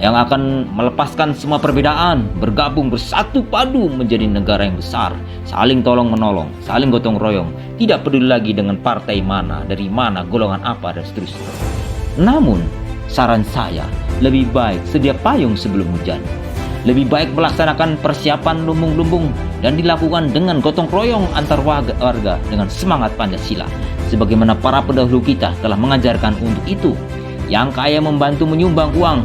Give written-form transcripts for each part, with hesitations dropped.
yang akan melepaskan semua perbedaan, bergabung bersatu padu menjadi negara yang besar, saling tolong menolong, saling gotong royong, tidak peduli lagi dengan partai mana, dari mana, golongan apa, dan seterusnya. Namun, saran saya, lebih baik sedia payung sebelum hujan. Lebih baik melaksanakan persiapan lumbung-lumbung dan dilakukan dengan gotong royong antar warga dengan semangat Pancasila, sebagaimana para pendahulu kita telah mengajarkan untuk itu. Yang kaya membantu menyumbang uang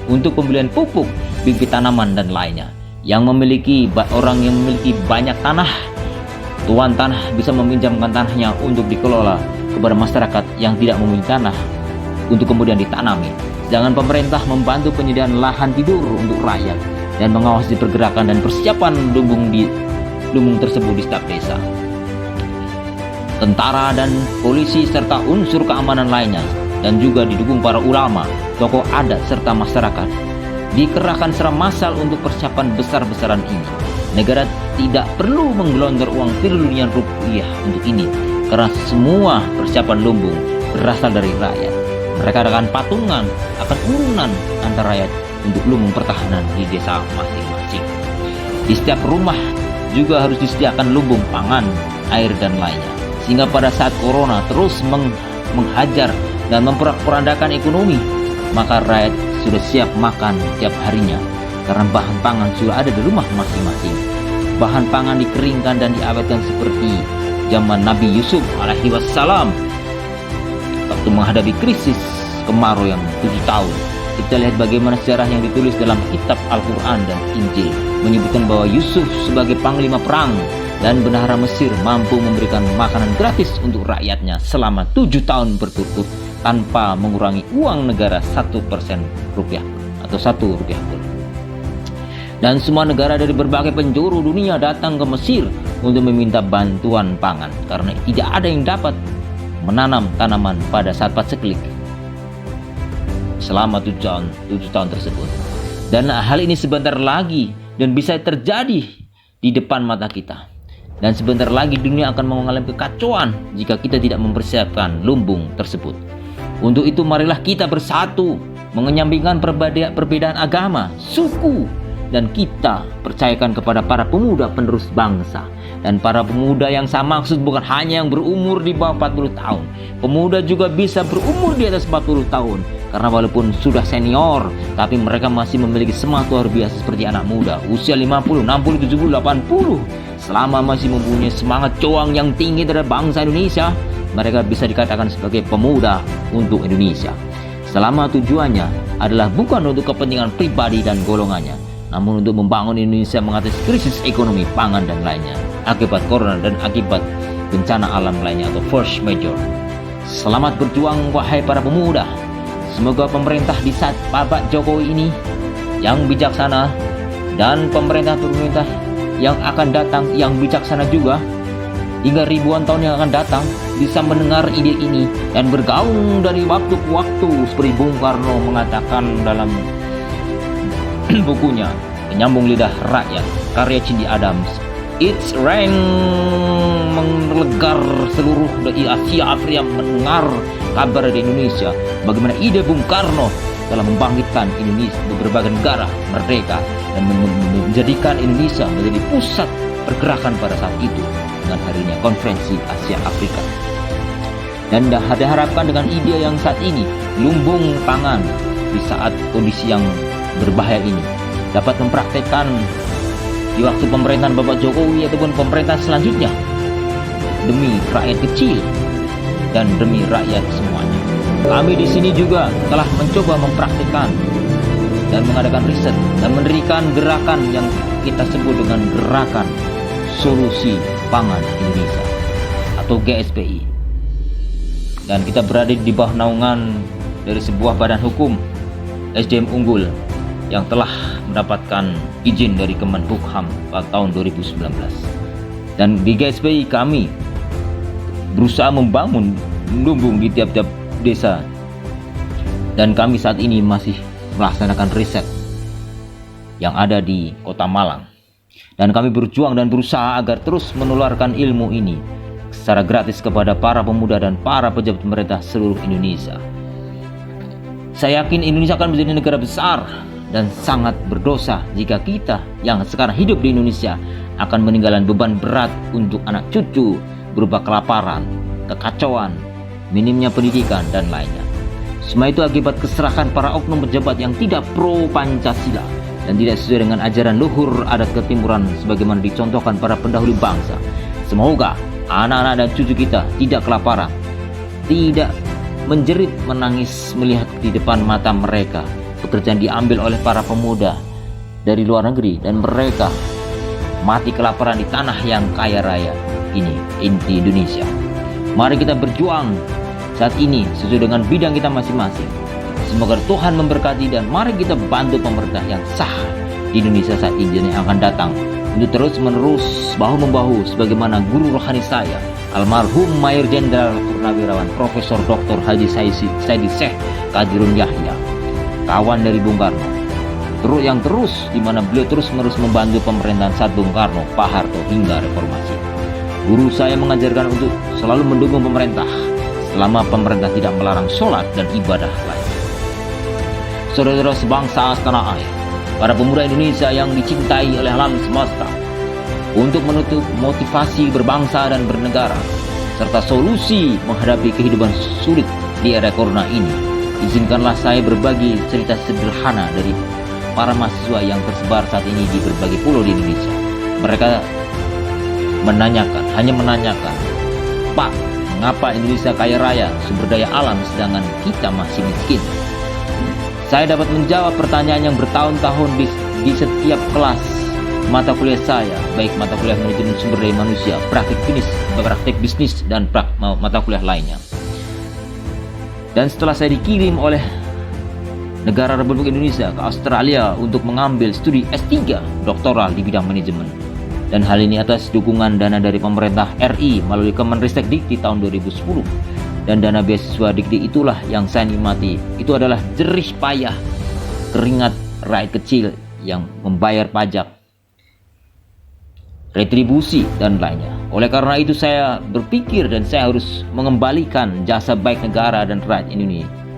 untuk pembelian pupuk, bibit tanaman, dan lainnya. Orang yang memiliki banyak tanah, tuan tanah bisa meminjamkan tanahnya untuk dikelola kepada masyarakat yang tidak memiliki tanah untuk kemudian ditanami. Sedangkan pemerintah membantu penyediaan lahan tidur untuk rakyat dan mengawasi pergerakan dan persiapan lumbung tersebut di setiap desa. Tentara dan polisi serta unsur keamanan lainnya, dan juga didukung para ulama, tokoh adat, serta masyarakat, dikerahkan secara massal untuk persiapan besar-besaran ini. Negara tidak perlu menggelontor uang triliunan rupiah untuk ini, karena semua persiapan lumbung berasal dari rakyat. Mereka akan patungan, akan urunan antar rakyat untuk lumbung pertahanan di desa masing-masing. Di setiap rumah juga harus disediakan lumbung pangan, air, dan lainnya, sehingga pada saat corona terus menghajar dan memporak-porandakan ekonomi, maka rakyat sudah siap makan tiap harinya karena bahan pangan sudah ada di rumah masing-masing. Bahan pangan dikeringkan dan diawetkan seperti zaman Nabi Yusuf alaihi wassalam waktu menghadapi krisis kemarau yang 7 tahun. Kita lihat bagaimana sejarah yang ditulis dalam kitab Al-Quran dan Injil menyebutkan bahwa Yusuf sebagai panglima perang dan bendahara Mesir mampu memberikan makanan gratis untuk rakyatnya selama 7 tahun berturut-turut tanpa mengurangi uang negara 1% rupiah atau 1 rupiah pun. Dan semua negara dari berbagai penjuru dunia datang ke Mesir untuk meminta bantuan pangan karena tidak ada yang dapat menanam tanaman pada saat paceklik selama 7 tahun tersebut. Dan hal ini sebentar lagi dan bisa terjadi di depan mata kita. Dan sebentar lagi dunia akan mengalami kekacauan jika kita tidak mempersiapkan lumbung tersebut. Untuk itu marilah kita bersatu, mengenyampingkan perbedaan agama, suku, dan kita percayakan kepada para pemuda penerus bangsa. Dan para pemuda yang saya maksud bukan hanya yang berumur di bawah 40 tahun. Pemuda juga bisa berumur di atas 40 tahun. Karena walaupun sudah senior, tapi mereka masih memiliki semangat luar biasa seperti anak muda. Usia 50, 60, 70, 80. Selama masih mempunyai semangat coang yang tinggi terhadap bangsa Indonesia, mereka bisa dikatakan sebagai pemuda untuk Indonesia. Selama tujuannya adalah bukan untuk kepentingan pribadi dan golongannya, namun untuk membangun Indonesia mengatasi krisis ekonomi, pangan, dan lainnya akibat corona dan akibat bencana alam lainnya atau force majeure. Selamat berjuang wahai para pemuda. Semoga pemerintah di saat Bapak Jokowi ini yang bijaksana dan pemerintah yang akan datang yang bijaksana juga hingga ribuan tahun yang akan datang bisa mendengar ide ini dan bergaung dari waktu ke waktu seperti Bung Karno mengatakan dalam bukunya Penyambung Lidah Rakyat karya Cindy Adams. It's rain menglegar seluruh dari Asia Afrika mendengar kabar di Indonesia bagaimana ide Bung Karno dalam membangkitkan Indonesia di berbagai negara merdeka dan menjadikan Indonesia menjadi pusat pergerakan pada saat itu dengan harinya konferensi Asia Afrika. Dan diharapkan dengan ide yang saat ini, lumbung pangan di saat kondisi yang berbahaya ini dapat mempraktekkan di waktu pemerintahan Bapak Jokowi ataupun pemerintahan selanjutnya demi rakyat kecil dan demi rakyat semuanya. Kami di sini juga telah mencoba mempraktikkan dan mengadakan riset dan mendirikan gerakan yang kita sebut dengan Gerakan Solusi Pangan Indonesia atau GSPI. Dan kita berada di bawah naungan dari sebuah badan hukum SDM unggul yang telah mendapatkan izin dari Kemenkumham pada tahun 2019. Dan di GSPI kami berusaha membangun lumbung di tiap-tiap desa. Dan kami saat ini masih melaksanakan riset yang ada di Kota Malang. Dan kami berjuang dan berusaha agar terus menularkan ilmu ini secara gratis kepada para pemuda dan para pejabat pemerintah seluruh Indonesia. Saya yakin Indonesia akan menjadi negara besar dan sangat berdosa jika kita yang sekarang hidup di Indonesia akan meninggalkan beban berat untuk anak cucu berupa kelaparan, kekacauan, minimnya pendidikan, dan lainnya. Semua itu akibat keserahan para oknum pejabat yang tidak pro Pancasila dan tidak sesuai dengan ajaran luhur adat ketimuran sebagaimana dicontohkan para pendahulu bangsa. Semoga anak-anak dan cucu kita tidak kelaparan, tidak menjerit menangis melihat di depan mata mereka pekerjaan diambil oleh para pemuda dari luar negeri dan mereka mati kelaparan di tanah yang kaya raya ini, di Indonesia. Mari kita berjuang saat ini sesuai dengan bidang kita masing-masing. Semoga Tuhan memberkati dan mari kita bantu pemerintah yang sah di Indonesia saat ini yang akan datang untuk terus menerus bahu-membahu sebagaimana guru rohani saya almarhum Mayor Jenderal Purnawirawan Profesor Dr. Haji Saidi Syekh Qadirun Yahya, kawan dari Bung Karno, yang terus di mana beliau terus-menerus membantu pemerintahan saat Bung Karno, Pak Harto hingga reformasi. Guru saya mengajarkan untuk selalu mendukung pemerintah selama pemerintah tidak melarang sholat dan ibadah lain. Saudara-saudara sebangsa setanah air, para pemuda Indonesia yang dicintai oleh alam semesta, untuk menutup motivasi berbangsa dan bernegara serta solusi menghadapi kehidupan sulit di era corona ini, izinkanlah saya berbagi cerita sederhana dari para mahasiswa yang tersebar saat ini di berbagai pulau di Indonesia. Mereka hanya menanyakan, Pak, mengapa Indonesia kaya raya sumber daya alam sedangkan kita masih miskin? Saya dapat menjawab pertanyaan yang bertahun-tahun di setiap kelas mata kuliah saya, baik mata kuliah manajemen sumber daya manusia, praktik bisnis, dan mata kuliah lainnya. Dan setelah saya dikirim oleh negara Republik Indonesia ke Australia untuk mengambil studi S3 doktoral di bidang manajemen, dan hal ini atas dukungan dana dari pemerintah RI melalui Kemenristek Dikti tahun 2010, dan dana beasiswa Dikti itulah yang saya nikmati. Itu adalah jerih payah keringat rakyat kecil yang membayar pajak, retribusi, dan lainnya. Oleh karena itu saya berpikir dan saya harus mengembalikan jasa baik negara dan rakyat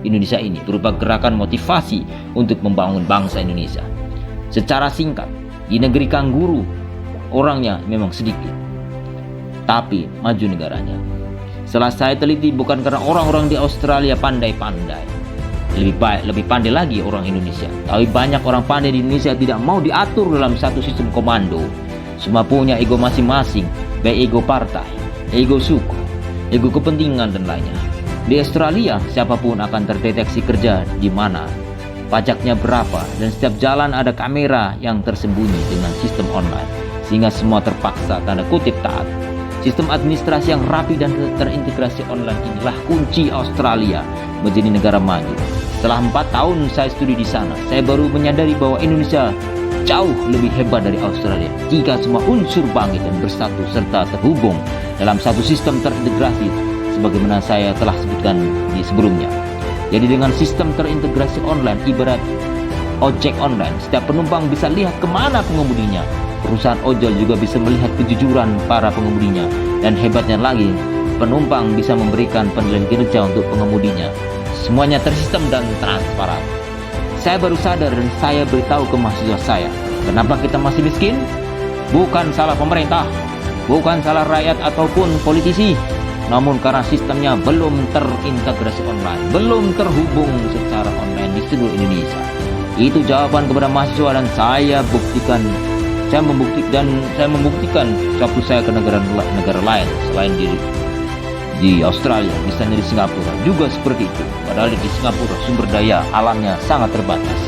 Indonesia ini berupa gerakan motivasi untuk membangun bangsa Indonesia. Secara singkat, di negeri kanguru orangnya memang sedikit, tapi maju negaranya. Setelah saya teliti, bukan karena orang-orang di Australia pandai-pandai, lebih pandai lagi orang Indonesia, tapi banyak orang pandai di Indonesia tidak mau diatur dalam satu sistem komando. Semua punya ego masing-masing, baik ego partai, ego suku, ego kepentingan, dan lainnya. Di Australia, siapapun akan terdeteksi kerja di mana, pajaknya berapa, dan setiap jalan ada kamera yang tersembunyi dengan sistem online, sehingga semua terpaksa tanda kutip taat. Sistem administrasi yang rapi dan terintegrasi online inilah kunci Australia menjadi negara maju. Setelah 4 tahun saya studi di sana, saya baru menyadari bahwa Indonesia jauh lebih hebat dari Australia jika semua unsur bangkit dan bersatu serta terhubung dalam satu sistem terintegrasi sebagaimana saya telah sebutkan di sebelumnya. Jadi dengan sistem terintegrasi online ibarat ojek online, setiap penumpang bisa lihat kemana pengemudinya. Perusahaan ojol juga bisa melihat kejujuran para pengemudinya, dan hebatnya lagi penumpang bisa memberikan penilaian kinerja untuk pengemudinya. Semuanya tersistem dan transparan. Saya baru sadar dan saya beritahu ke mahasiswa saya, kenapa kita masih miskin? Bukan salah pemerintah, bukan salah rakyat ataupun politisi, namun karena sistemnya belum terintegrasi online, belum terhubung secara online di seluruh Indonesia. Itu jawaban kepada mahasiswa, dan saya membuktikan waktu saya ke negara lain selain di Australia, misalnya di Singapura juga seperti itu. Padahal di Singapura sumber daya alamnya sangat terbatas,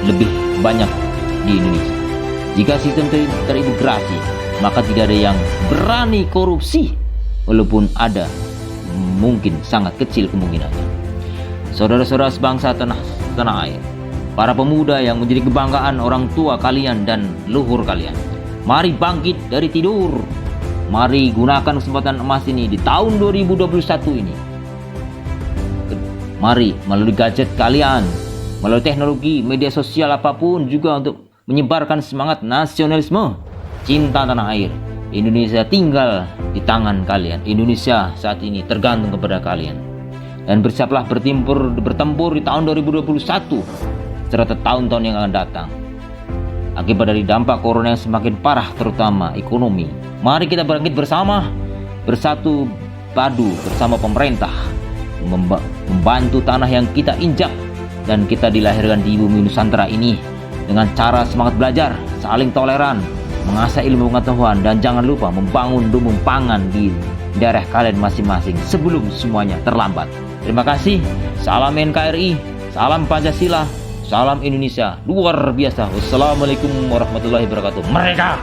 lebih banyak di Indonesia. Jika sistem terintegrasi, maka tidak ada yang berani korupsi, walaupun ada, mungkin sangat kecil kemungkinannya. Saudara-saudara sebangsa tanah air, para pemuda yang menjadi kebanggaan orang tua kalian dan luhur kalian, mari bangkit dari tidur. Mari gunakan kesempatan emas ini di tahun 2021 ini. Mari melalui gadget kalian, melalui teknologi, media sosial apapun juga untuk menyebarkan semangat nasionalisme, cinta tanah air. Indonesia tinggal di tangan kalian. Indonesia saat ini tergantung kepada kalian. Dan bersiaplah bertempur di tahun 2021 serta tahun-tahun yang akan datang. Akibat dari dampak corona yang semakin parah terutama ekonomi, mari kita bangkit bersama, bersatu padu bersama pemerintah, membantu tanah yang kita injak dan kita dilahirkan di bumi Nusantara ini dengan cara semangat belajar, saling toleran, mengasah ilmu pengetahuan, dan jangan lupa membangun lumbung pangan di daerah kalian masing-masing sebelum semuanya terlambat. Terima kasih. Salam NKRI, salam Pancasila, salam Indonesia luar biasa. Wassalamualaikum warahmatullahi wabarakatuh. Merdeka!